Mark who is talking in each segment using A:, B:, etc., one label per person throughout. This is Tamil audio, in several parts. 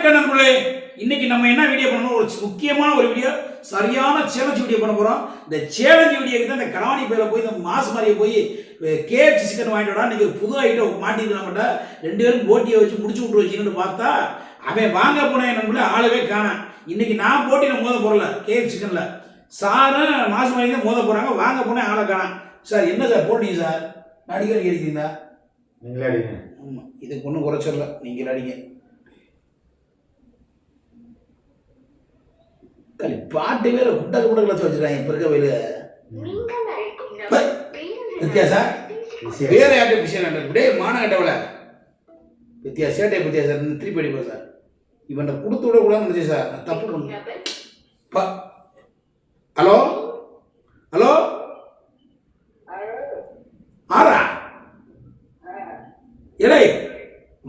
A: வணக்கம் நண்பர்களே. இன்னைக்கு நம்ம என்ன வீடியோ பண்ணணும், ஒரு முக்கியமான ஒரு வீடியோ, சரியான சேலஞ்ச் வீடியோ பண்ண போறோம். இந்த சேலஞ்ச் வீடியோக்கு தான் இந்த கராணி பேல போய் இந்த மாஸ் மாதிரியே போய் கேஎஃப்சி சிக்கன் வாங்கிட்டு வரா. இன்னைக்கு ஒரு புது ஐட்டம் மாட்டிட்டு நம்மகிட்ட 2 பேரும் போட்டியை வச்சு முடிச்சு விட்டு வச்சுக்கிட்டு பார்த்தா அவன் வாங்க போனேன் நண்பர்களே ஆளவே காணேன். இன்னைக்கு நான் போட்டியில் மோத போறல கேஎஃப்சி சிக்கன்ல சாரும் மாசு மாதிரி தான் மோத போறாங்க. வாங்க போனேன் ஆளை காணேன். சார் என்ன சார் போட்டீங்க சார்? நடிகர் அடிக்கிறீங்களா?
B: நீங்களே அடிங்க.
A: ஆமாம், இதுக்கு ஒன்றும் குறைச்சிடல, நீங்கள் அடிங்க. பாட்டு வேற குட்டல் குட்டல் வச்சு வச்சுருக்காங்க இப்போ இருக்க வேலை. வித்தியாசா வேற யார்ட்ட விஷயம் அப்படியே மான கட்டவல வித்தியாச சேட்டை பத்தியா சார் திருப்பி அடிப்பா சார். இவன்கிட்ட கொடுத்து விட கூடாதுன்னு நினைச்சேன் சார், நான் தப்பு பண்ண. ஹலோ ஹலோ ஆரா ஏடே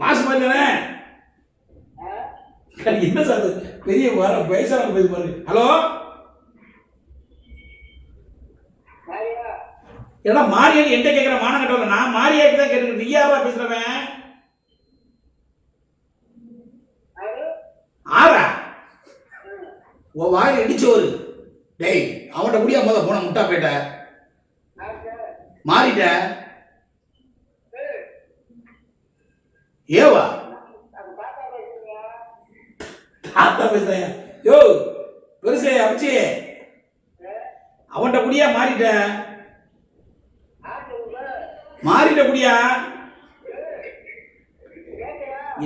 A: மாசு மாதிரி தானே என்ன சார் பெரிய வர வயசான பேச பாருங்க. ஹலோ ஏடா மாரியா என்கிட்ட கேட்குற மான கட்டவல, நான் மாரியாக்கு தான் கேட்டுக்கிறேன். நீ யாரா பேசுறவன்? ஆரா உன் வாயில் இடிச்சோரு. டேய் அவன்கிட்ட முடியா போத போன முட்டா போயிட்ட மாறிட்ட ஏவா தாத்தா பேசுறேன். யோ பெருசே அபிச்சி அவன்கிட்ட குடியா மாறிட்ட குடியா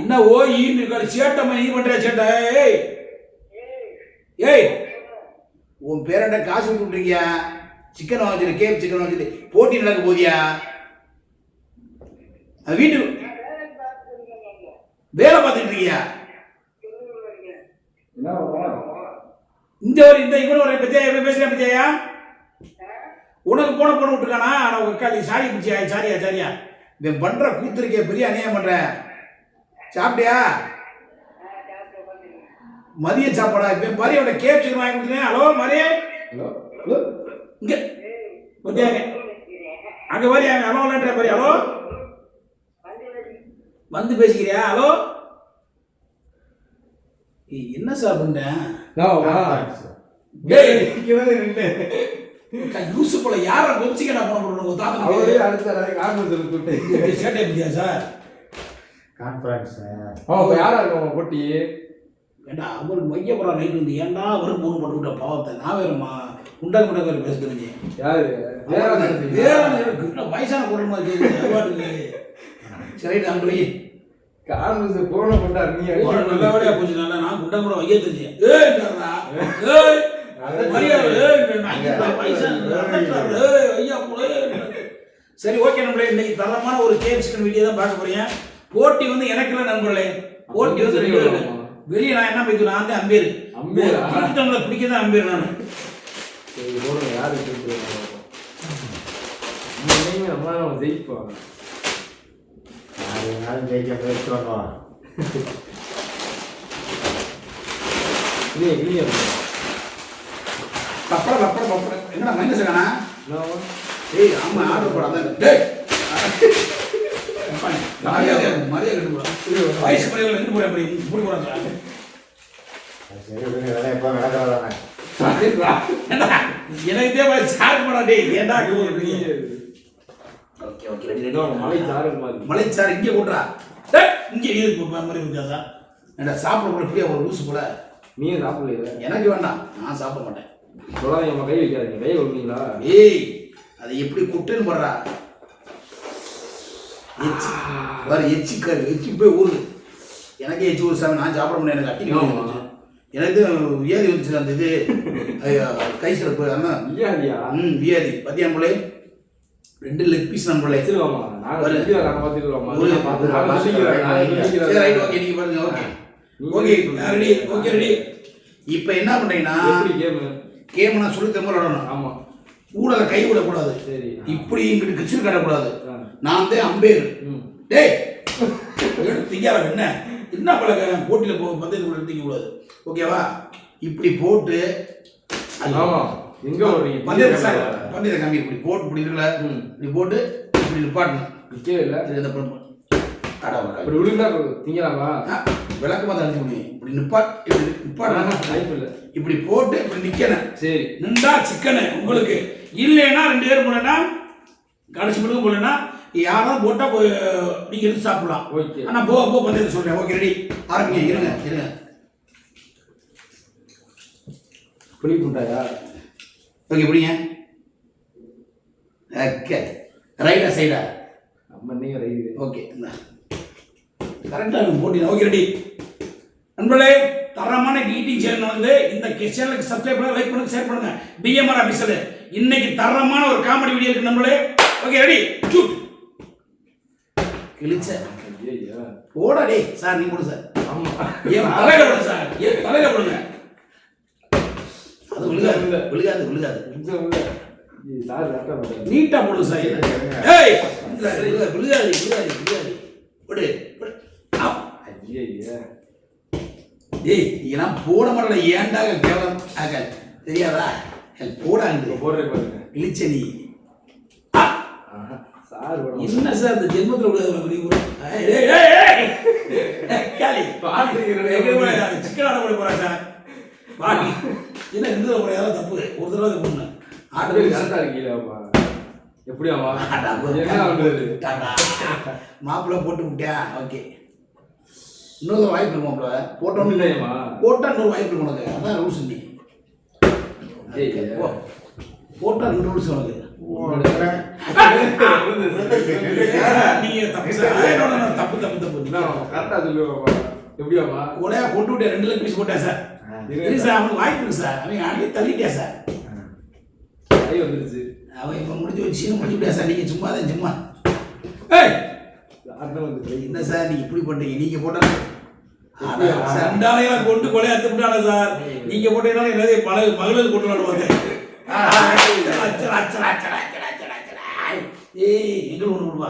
A: என்ன ஓய்னு சேட்டம்மா நீ பண்ற சேட்டை? ஏய் உன் பேரண்ட காசு விட்டுருக்கியா? சிக்கன் வாங்கிட்டு கேப் சிக்கன் வாங்கிட்டு போட்டி நடக்க போதியா? வீட்டு வேலை பார்த்துட்டு இருக்கியா? இந்த ஒரு இந்த இவனு ஒரு பத்தியா பேசுறேன் பத்தியா? உனக்கு போன பொண்ணு விட்டுருக்கானா? உட்காந்து சாரி பிடிச்சியா? சாரியா இவன் பண்ற கூத்துருக்கே பெரிய அநியாயம் பண்ற. சாப்பிட்டியா? மதிய சாப்பாடா? இப்ப மதியோட கேப் சிக்கன் வாங்கி கொடுத்தேன். ஹலோ மதிய இங்க பத்தியாங்க அங்க வரியா? ஹலோ பாரு. ஹலோ வந்து பேசிக்கிறியா? ஹலோ என்ன சார் பண்ண? யூசு போல யார கொச்சிக்கடா போன சேட்டை பத்தியா சார்?
B: கான்ஃபரன்ஸ்
C: யாரா இருக்கும் போட்டி?
A: ஏண்டா அவருக்கு மைய போற நைட்டு வந்து ஏன்டா அவரும் போன் போட்டு விட்ட பாவத்தை. நான் வேறுமா குண்டா வேறு பேசுறீங்க.
C: யாரு
A: வேற வயசான பொருள் மாதிரி சரி அங்க போய்
C: கான்ஃபரன்ஸ் போன போட்டா நீ
A: நல்ல வேலையா போச்சு. நான் குண்டா கூட வைய தெரிஞ்சேன். சரி ஓகே நண்பர்களே, இன்னைக்கு தரமான ஒரு கேஎஃப்சி சிக்கன் வீடியோ தான் பார்க்க போறீங்க. போட்டி வந்து எனக்கு இல்லை நண்பர்களே, போட்டி வந்து 2 பேருக்கு. வெளியே நான் என்ன போய்த்து நான் தான் அம்பேர் பிடிக்கதான் அம்பேர். நான்
C: ஜெயிப்போம்
B: ஜெயிக்க முயற்சி பண்ணுவோம்.
A: என்ன மைனஸ் காணா? ஏய் ஆமா ஆர்டர் போடாத. டேய் மரியாதை கட்டு போடா. வயசு மரியாதை ரெண்டு போறேன் இப்படி போறேன் சார்.
B: சரி வேலை எப்போ நடக்கிறதானே
A: எனக்கு இதே மாதிரி சார் போடா. டேய் ஏண்டா ஓகே ஓகே ரெடி மலைச்சாறு இங்கே போட்டுறா. டேய் இங்கே இது மாதிரி வித்தியாசம். ஏண்டா சாப்பிட போல இப்படியே ஒரு லூசு போல.
C: நீ சாப்பிடல?
A: எனக்கு வேண்டாம், நான் சாப்பிட மாட்டேன்.
C: சொல்லாதீங்க, கை வைக்காதீங்க. கை வைப்பீங்களா?
A: ஏய் அது எப்படி குட்டுன்னு போடுறா. எச்சி வேறு எச்சி போய் ஊருது. எனக்கே எச்சி ஊர் சாமி, நான் சாப்பிட முடியாது. எனக்கு அட்டிக்கணும். எனக்கு வியாதி வந்துச்சு. அந்த இது கை சிறப்பு அதான் வியாதி. பத்தியா நம்மளே 2 லெக் பீஸ் நம்மளே ரெடி. இப்ப என்ன பண்றீங்கன்னா கேம் நான் சொல்லி தர விடணும்.
C: ஆமா
A: ஊடல கை விடக்கூடாது. இப்படி இங்கிட்டு கிச்சு கட்டக்கூடாது. நான் தான் அம்பேர். டேய் திங்கார என்ன பழக போட்டியில பந்தயத்துக்குள்ள திங்க கூடாது. ஓகேவா? இப்படி போட்டு பந்தயத்தை காமி இப்படி போட்டு இப்படி இருக்கல. இப்படி போட்டு இப்படி நிப்பாட்டணும். அடா
C: இப்படி விழுந்தா திங்கலாமா?
A: விளக்கமா தான் முடியும். இப்படி நிப்பாட்டா
C: வாய்ப்பு இல்லை.
A: இப்படி போட்டு இப்படி நிக்கணும்.
C: சரி
A: நின்றா சிக்கனு உங்களுக்கு. இல்லைன்னா 2 பேர் போனா கடைசி மட்டும் போனா யாரும் போட்டா போய் நீங்க எடுத்து சாப்பிடலாம்.
C: ஓகே.
A: ஆனா போ பந்தயத்தை சொல்றேன். ஓகே ரெடி ஆரம்பிங்க. இருங்க
C: புளி புண்டாயா?
A: ஓகே பிடிங்க. ஓகே ரைட்டா சைடா?
C: நம்ம நீங்க ரைடு.
A: ஓகே கரெக்டாக போட்டீங்க. ஓகே ரெடி நண்பர்களே. தரமான ஈட்டிங் சேனல் நடந்து இந்த சேனலுக்கு சப்ஸ்கிரைப் பண்ணுங்க, லைக் பண்ணுங்க, ஷேர் பண்ணுங்க. பிஎம்ஆர் ஆபீசர் இன்னைக்கு தரமான ஒரு காமெடி வீடியோ இருக்கு நண்பர்களே. Okay ready shoot. கிழிச்ச
C: ஐயா
A: போடா டேய் சார். நீங்க போடு சார்.
C: ஆமா
A: ஏன் தலையில போடு சார். ஏன் தலையில போடுங்க. அது விழுகாது.
C: கொஞ்சம் இல்ல. சார் கரெக்டா போடுங்க.
A: நீட்டா போடு சார். ஏய் விழுகாது. போடு.
C: ஐயா
A: ஏய் இதெல்லாம் போட மாட்டல. ஏன்டா கேவலம் ஆகல் தெரியாதா? போடாங்க
C: போடுறே பாருங்க.
A: இழிச்ச நீ.
C: சார்
A: என்ன சார் இந்த ஜென்மத்தில் விட கேலி சிக்கன் ஆட போட போறேன் சார். பாடி என்ன இந்த யாராவது தப்பு ஒரு தடவை இது பண்ணு.
C: ஆட்டு கரெக்டா இருக்கீங்களா? எப்படியாமா?
A: மாப்பிள்ள போட்டு விட்டியா? ஓகே இன்னொரு வாய்ப்பு இருக்கு மாப்பிள்ள. போட்டோன்னு
C: இல்லையம்மா?
A: போட்டா இன்னொரு வாய்ப்பு இருக்கு உனக்கு. அதான் ரூல்ஸ் நீ போட்டா 2 ரூல்ஸ் உனக்கு. நீங்க தப்பு சார். தப்பு
C: கரெக்டா சொல்லுவாமா? எப்படியாமா?
A: உடையா கொண்டு விட்டேன். 2 லெக் பீஸ் போட்டேன் சார். இருக்கு சார். அவனுக்கு வாய்ப்பு இருக்கு சார். அவன் அடி தள்ளிட்டேன் சார்.
C: கை வந்துருச்சு.
A: அவன் இப்போ முடிஞ்சு வச்சு முடிஞ்சு விட்டா சார். நீங்க சும்மா தான் சும்மா. ஏய் என்ன சார் நீங்க இப்படி பண்றீங்க? நீங்க போட்டா சண்டாலையா கொண்டு கொலையா திட்டான சார். நீங்க போட்டீங்கன்னா என்னது மகளிர் கொண்டு வருவாங்க. ஏய் எங்க ஒண்ணு விடுவா.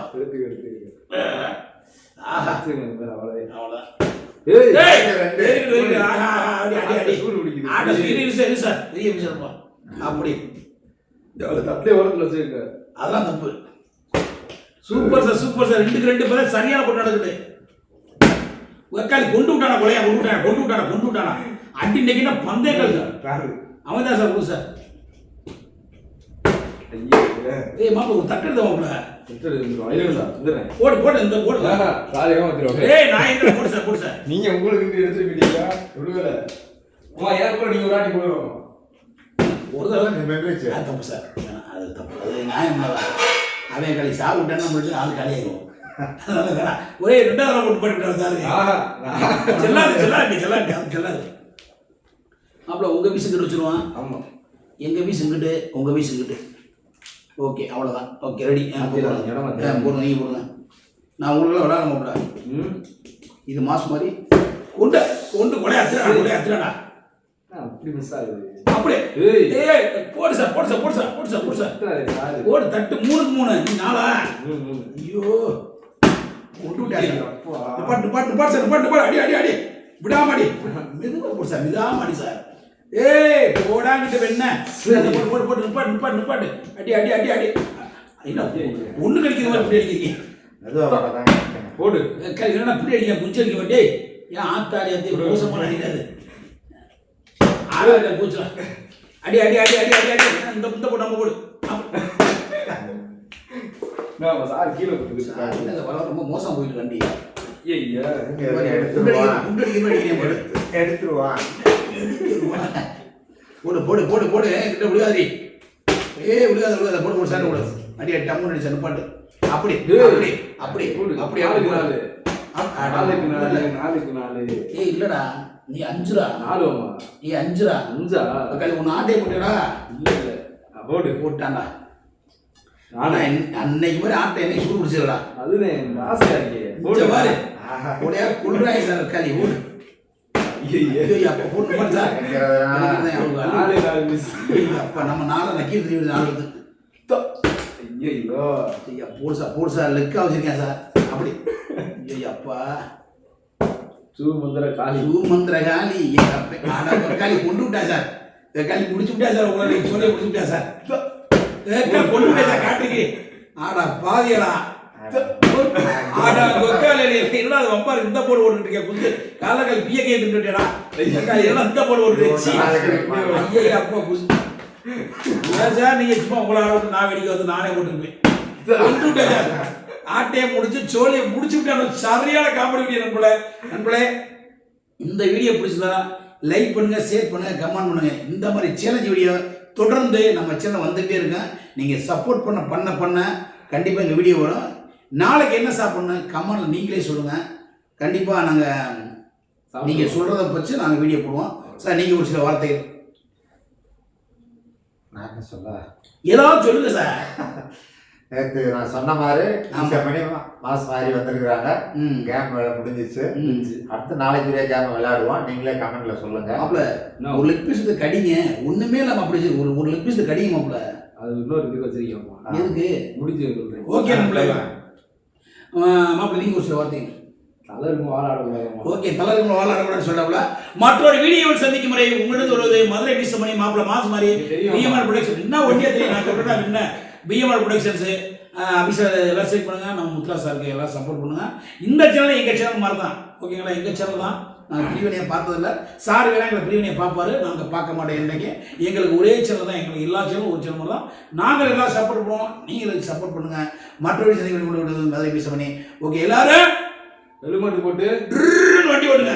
A: அப்படி அதெல்லாம் தப்பு. சூப்பர் சார் 2க்கு 2 பேர் சரியான போட்டு நடக்குது. உக்காளி கொண்டு விட்டானா அடி நெக்கினா பந்தயங்கள் சார். அவன் தான் சார் சார். ஏய் மாப்பிள்ள ஒரு தட்டு எடுத்த மாப்பிள்ள. போடு இந்த போடு. ஏய் நான் எங்க போடு சார்.
C: நீங்க உங்களுக்கு எடுத்துக்கிட்டீங்க விடுவல. அம்மா ஏன் கூட நீங்க ஒரு ஆட்டி போடுறோம்.
A: ஒரு தடவை அது தப்பு சார். அது தப்பு. அது நியாயமா? அவன் களி சாப்பிட்டேன்னு நம்மளுக்கு ஆள் காலியாகும். ஒரே 2வது தடவை போட்டு போட்டுட்டாரு சார். செல்லாது. மாப்பிள்ள உங்க பீஸ் இங்கிட்டு வச்சிருவான்.
C: ஆமா
A: எங்க பீஸ் இங்கிட்டு உங்க பீஸ் இங்கிட்டு. ஓகே அவ்வளோதான். ஓகே ரெடி போடுங்க. நீங்கள் போடுங்க. நான் உங்களுக்குலாம் விளையாட மாப்பிள்ள. இது மாசு மாதிரி கொண்டு கொலையா அத்துறாடா.
C: அப்படி மிஸ் ஆகுது.
A: அப்படியே போடு சார். போடு தட்டு 3க்கு 3. நீ 4. ஐயோ கொண்டு விட்டாரு. அடி விடாமடி. மெதுவா போடு சார். மிதாமடி சார். ஏய் போடாங்கிட்ட வெண்ண போட்டு நிப்பாட்டு. அடி ஒண்ணு கடிக்கிற மாதிரி இப்படி அடிக்கிறீங்க. போடு என்ன இப்படி அடிக்க குச்சி அடிக்க மாட்டே. ஏன் ஆத்தாடி அத்தி மோசமான அடிக்காது. ஆளாக பூச்சலாம். அடி இந்த போட்டு நம்ம போடு.
C: சார் கீழே போட்டு
A: ரொம்ப மோசம் போயிட்டு வண்டி.
B: எடுத்துருவான்.
A: போடு கிட்ட விழுகாதி. விழுகாத போடு சார். போடு அடி டம்மு அடிச்சா நிப்பாட்டு. அப்படி ஏய் இல்லடா நீ 5டா.
C: 4
A: நீ 5டா.
C: 5
A: உன் ஆட்டையை போட்டடா.
C: இல்ல
A: போட்டான்டா. அன்னைக்கு மாதிரி ஆட்டை என்னை சூடு பிடிச்சிடா.
C: அதுனே ஆசையா இருக்கே.
A: பாரு உடைய குளிராய் சார் களி ஓடு. அப்ப போட்டு பண்ணா அப்ப நம்ம 4 நக்கீர் 4 போடு சார். லெக்கா வச்சிருக்கேன் சார். அப்படி அப்பா
C: சூமந்திர காளி
A: காளி கொண்டு விட்டா சார். காளி முடிச்சு விட்டா சார். உங்களை சொல்லி முடிச்சு விட்டா சார். கொண்டு விட்டா சார் காட்டுக்கு. ஆடா பாதியடா. ஆடா கொக்கால இல்ல அது வம்பாரு இந்த போடு ஓடிட்டு இருக்கே புது காலங்கள் பிய கே தின்னுட்டேடா எல்லாம் இந்த போடு ஓடிச்சு ஐயே அப்பா புது சார் நீங்க சும்மா உங்களை ஆளவுக்கு நான் வெடிக்க வந்து நானே போட்டுருப்பேன் ஆட்டையை முடிச்சு சோழியை முடிச்சு விட்டு சரியான காமெடி வீடியோ நண்பளே இந்த வீடியோ பிடிச்சதா லைக் பண்ணுங்க ஷேர் பண்ணுங்க கமெண்ட் பண்ணுங்க இந்த மாதிரி சேலஞ்ச் வீடியோ தொடர்ந்து நம்ம சேனல் வந்துகிட்டே இருக்கேன் நீங்கள் சப்போர்ட் பண்ண கண்டிப்பாக எங்கள் வீடியோ வரும் நாளைக்கு என்ன சாப்பிடணும் கமெண்ட்ல நீங்களே சொல்லுங்கள் கண்டிப்பாக நாங்கள் நீங்கள் சொல்கிறத வச்சு நாங்கள் வீடியோ போடுவோம் சார் நீங்கள் ஒரு சில வார்த்தைகள்
B: நான் என்ன சொல்ல
A: ஏதாவது சொல்லுங்க சார்
B: நேற்று நான் சொன்ன மாதிரி இந்த மணி மாஸ் மாதிரி வந்திருக்கிறாங்க கேம் முடிஞ்சிச்சு அடுத்து நாளைக்கு ஒரே கேம் விளையாடுவோம் நீங்களே கமெண்ட்ல சொல்லுங்க
A: மாப்ள ஒரு லெக் பீஸ் கடிங்க ஒண்ணுமே இல்லாம அப்படி ஒரு லெக் பீஸ் கடிங்க மாப்ள
C: அது இன்னொரு இதுக்கு வச்சிருக்கோம்
A: எதுக்கு
C: முடிஞ்சு சொல்றேன்
A: ஓகே மாப்ள நீங்க ஒரு சில வார்த்தை
C: தலருங்க வாழாடக்கூடாது
A: ஓகே தலருங்க வாழாடக்கூடாதுன்னு சொல்லல மற்றொரு வீடியோவில் சந்திக்கும் முறை உங்களது வருவது மதுரை வீசமணி மாப்ள மாஸ் மாதிரி பிஎம்ஆர் ப்ரொடக்ஷன் என்ன ஒன்றியா தெரியும் நான் சொல்றேன் என்ன பிஎம்ஆர் ப்ரொடக்ஷன்ஸு அபிஷா எல்லாம் செக் பண்ணுங்க நம்ம முத்ரா சாருக்கு எல்லாம் சப்போர்ட் பண்ணுங்க இந்த சேனல் எங்கள் சேனல் மாதிரி தான் ஓகேங்களா எங்கள் சேனல் தான் நாங்கள் பிரிவினையை பார்த்ததில்ல சார் வேணா எங்களை பிரிவினையை பார்ப்பாரு நாங்கள் பார்க்க மாட்டோம் என்றைக்கு எங்களுக்கு ஒரே சேனல் தான் எங்களுக்கு எல்லா சேனலும் ஒரு சேனல் தான் நாங்கள் எல்லாம் சப்போர்ட் பண்ணுவோம் நீங்கள் இதுக்கு சப்போர்ட் பண்ணுங்க மற்றொரு சந்தைகள் மதுரை வீசமணி ஓகே எல்லாரும்
C: ஹெல்மெட் போட்டு
A: வண்டி ஓடுங்க